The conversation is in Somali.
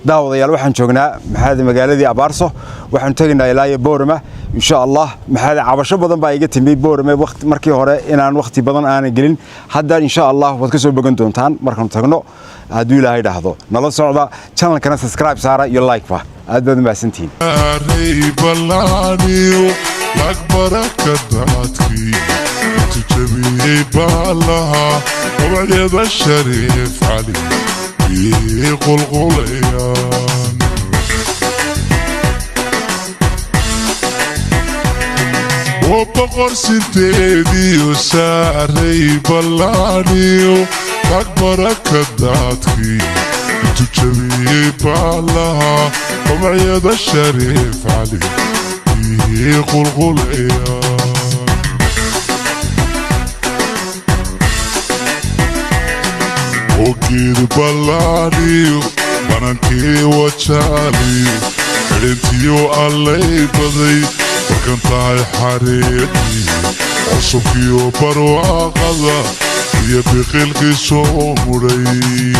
daawadayaal waxaan joognaa maxaad magaaladii Abaarso waxaan tagnaa ilaa Boorama insha Allah maxaad cabasho badan baa iga timid Boorama waqti markii hore inaan waqti badan aan gelin hadda insha Allah waad ka soo bogan doontaan markaan tagno haduu Ilaahay dhaahdo nala socda channelkana subscribe saara iyo like ba aad baad mahadsantiin تجبي بالها وبعد الشريف علي قلقليان وبقر سنتيدي وساري بلانيو أكبر كداتكي تجبي بالها وبعد الشريف علي قلقليان وكيد بلانيو بنانكي وشاليو حريتيو اللي بدي وكنتاي حريتي عصفيو برواقضا يبقي القصو مري